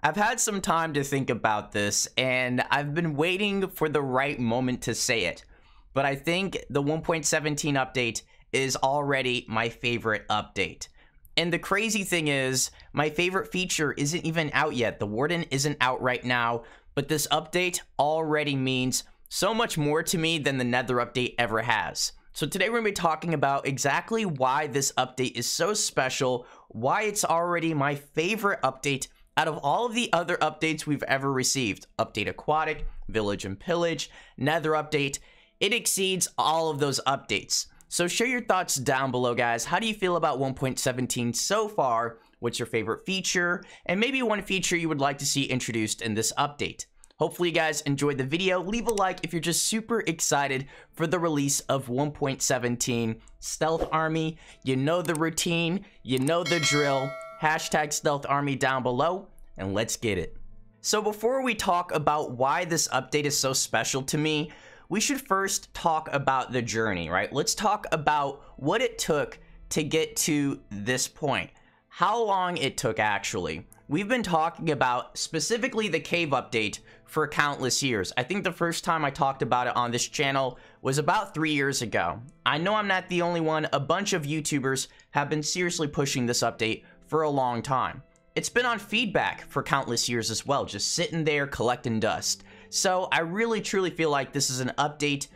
I've had some time to think about this, and I've been waiting for the right moment to say it. But I think the 1.17 update is already my favorite update. And the crazy thing is, my favorite feature isn't even out yet. The Warden isn't out right now, but this update already means so much more to me than the Nether update ever has. So today we're going to be talking about exactly why this update is so special, why it's already my favorite update out of all of the other updates we've ever received. Update Aquatic, Village and Pillage, Nether update. It exceeds all of those updates. So share your thoughts down below, guys. How do you feel about 1.17 so far? What's your favorite feature? And maybe one feature you would like to see introduced in this update. Hopefully you guys enjoyed the video. Leave a like if you're just super excited for the release of 1.17 Stealth Army. You know the routine, you know the drill. Hashtag Stealth Army down below, and let's get it. So before we talk about why this update is so special to me, we should first talk about the journey, right? Let's talk about what it took to get to this point. How long it took, actually. We've been talking about specifically the cave update for countless years. I think the first time I talked about it on this channel was about 3 years ago. I know I'm not the only one. A bunch of YouTubers have been seriously pushing this update for a long time. It's been on feedback for countless years as well, just sitting there collecting dust. So I really truly feel like this is an update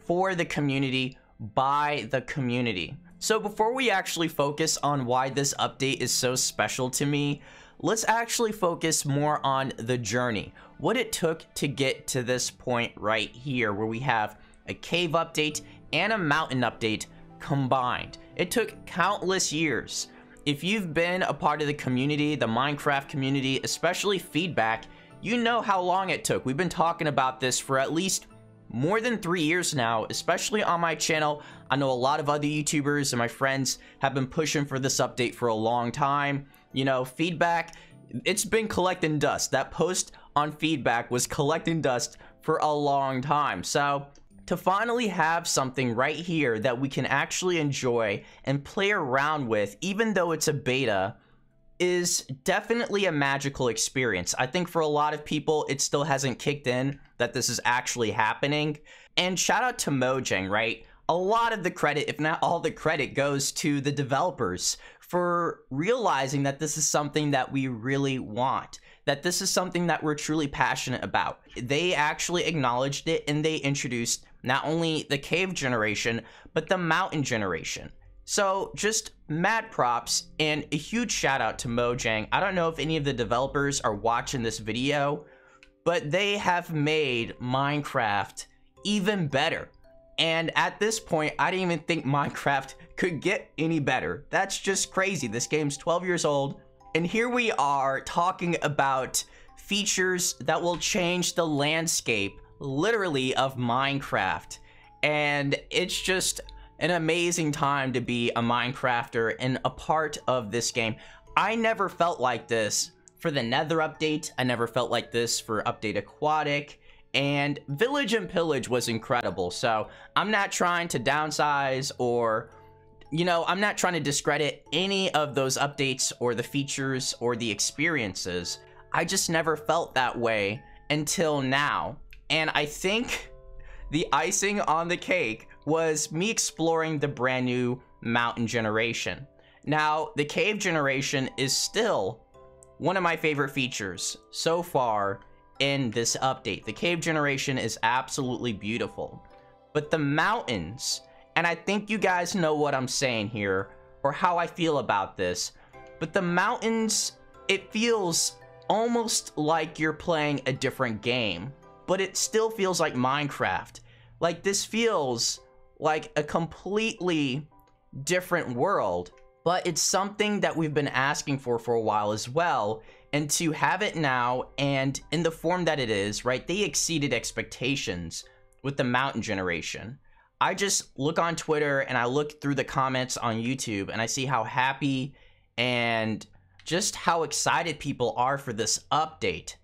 for the community, by the community. So before we actually focus on why this update is so special to me, let's actually focus more on the journey. What it took to get to this point right here, where we have a cave update and a mountain update combined. It took countless years. If you've been a part of the community, the Minecraft community, especially feedback, you know how long it took. We've been talking about this for at least more than 3 years now, especially on my channel. I know a lot of other YouTubers and my friends have been pushing for this update for a long time. You know, feedback, it's been collecting dust. That post on feedback was collecting dust for a long time. So to finally have something right here that we can actually enjoy and play around with, even though it's a beta, is definitely a magical experience. I think for a lot of people, it still hasn't kicked in that this is actually happening. And shout out to Mojang, right? A lot of the credit, if not all the credit, goes to the developers for realizing that this is something that we really want, that this is something that we're truly passionate about. They actually acknowledged it, and they introduced not only the cave generation, but the mountain generation. So just mad props and a huge shout out to Mojang. I don't know if any of the developers are watching this video, but they have made Minecraft even better. And at this point, I didn't even think Minecraft could get any better. That's just crazy. This game's 12 years old, and here we are talking about features that will change the landscape, literally, of Minecraft. And it's just an amazing time to be a Minecrafter and a part of this game. I never felt like this for the Nether update. I never felt like this for Update Aquatic. And Village and Pillage was incredible. So I'm not trying to downsize or, you know, I'm not trying to discredit any of those updates or the features or the experiences. I just never felt that way until now. And I think the icing on the cake was me exploring the brand new mountain generation. Now, the cave generation is still one of my favorite features so far in this update. The cave generation is absolutely beautiful. But the mountains, and I think you guys know what I'm saying here, or how I feel about this, but the mountains, it feels almost like you're playing a different game, but it still feels like Minecraft. Like, this feels like a completely different world, but it's something that we've been asking for a while as well. And to have it now, and in the form that it is, right, they exceeded expectations with the mountain generation. I just look on Twitter and I look through the comments on YouTube and I see how happy and just how excited people are for this update.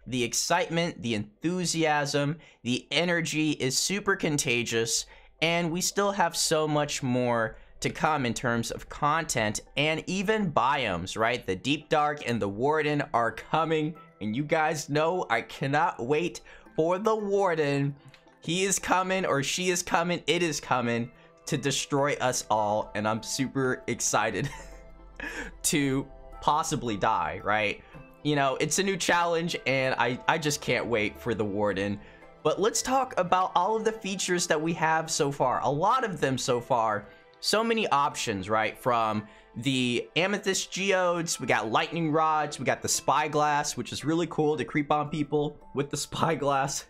The excitement, the enthusiasm, the energy is super contagious, and we still have so much more to come in terms of content and even biomes, right? The Deep Dark and the Warden are coming And you guys know I cannot wait for the Warden. He is coming, or she is coming, it is coming to destroy us all. And I'm super excited to possibly die, right? You know, it's a new challenge and I just can't wait for the Warden. But let's talk about all of the features that we have so far. A lot of them so far. So many options, right? From the Amethyst Geodes, we got Lightning Rods, we got the Spyglass, which is really cool to creep on people with the Spyglass.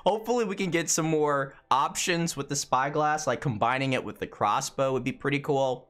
Hopefully we can get some more options with the Spyglass, like combining it with the crossbow would be pretty cool.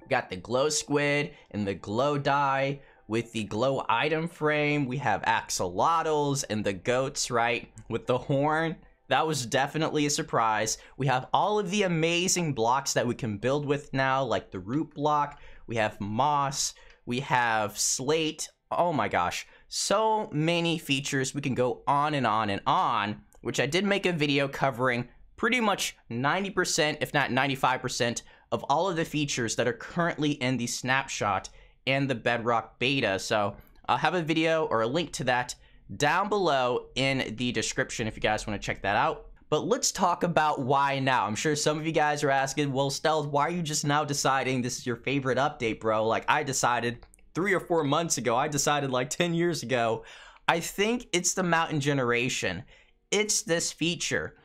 We got the Glow Squid and the Glow Die. With the glow item frame, we have axolotls and the goats, right? With the horn, that was definitely a surprise. We have all of the amazing blocks that we can build with now, like the root block. We have moss, we have slate. Oh my gosh, so many features. We can go on and on and on, which I did make a video covering pretty much 90%, if not 95% of all of the features that are currently in the snapshot and the Bedrock beta. So I'll have a video or a link to that down below in the description if you guys want to check that out. But let's talk about why now. I'm sure some of you guys are asking, well, Stealth, why are you just now deciding this is your favorite update, bro? Like I decided 3 or 4 months ago. I decided like 10 years ago. I think it's the Mountain Generation. It's this feature.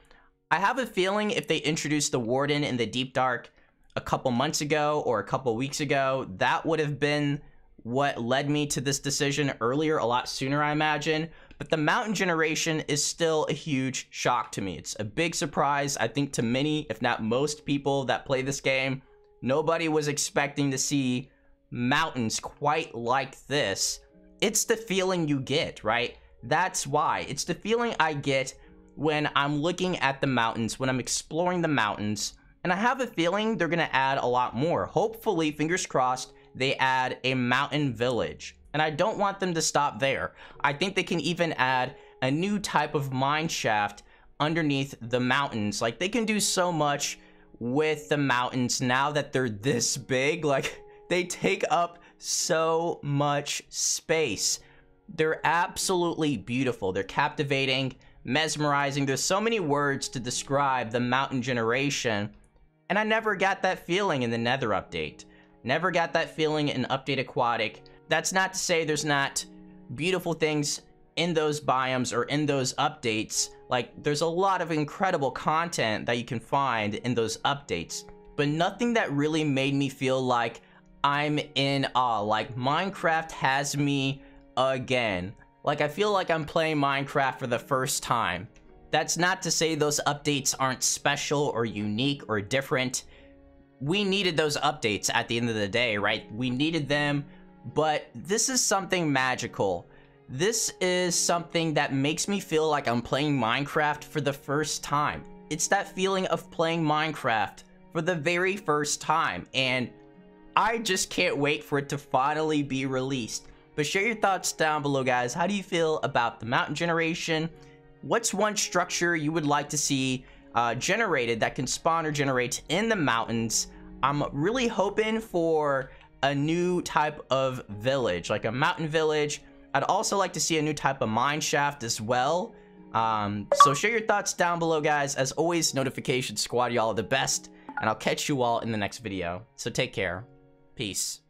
I have a feeling if they introduced the Warden in the Deep Dark a couple months ago or a couple weeks ago, that would have been what led me to this decision earlier, a lot sooner, I imagine. But the Mountain Generation is still a huge shock to me. It's a big surprise, I think, to many, if not most people that play this game. Nobody was expecting to see mountains quite like this. It's the feeling you get, right? That's why. It's the feeling I get when I'm looking at the mountains, when I'm exploring the mountains. And I have a feeling they're going to add a lot more. Hopefully, fingers crossed, they add a mountain village. And I don't want them to stop there. I think they can even add a new type of mine shaft underneath the mountains. Like, they can do so much with the mountains now that they're this big. Like, they take up so much space. They're absolutely beautiful. They're captivating, mesmerizing. There's so many words to describe the Mountain Generation. And I never got that feeling in the Nether update. Never got that feeling in Update Aquatic. That's not to say there's not beautiful things in those biomes or in those updates. Like, there's a lot of incredible content that you can find in those updates. But nothing that really made me feel like I'm in awe. Like, Minecraft has me again. Like, I feel like I'm playing Minecraft for the first time. That's not to say those updates aren't special or unique or different. We needed those updates at the end of the day, right? We needed them, but this is something magical. This is something that makes me feel like I'm playing Minecraft for the first time. It's that feeling of playing Minecraft for the very first time, and I just can't wait for it to finally be released. But share your thoughts down below, guys. How do you feel about the Mountain Generation? What's one structure you would like to see generated that can spawn or generate in the mountains? I'm really hoping for a new type of village, like a mountain village. I'd also like to see a new type of mine shaft as well. So share your thoughts down below, guys. As always, Notification Squad, y'all are the best. And I'll catch you all in the next video. So take care. Peace.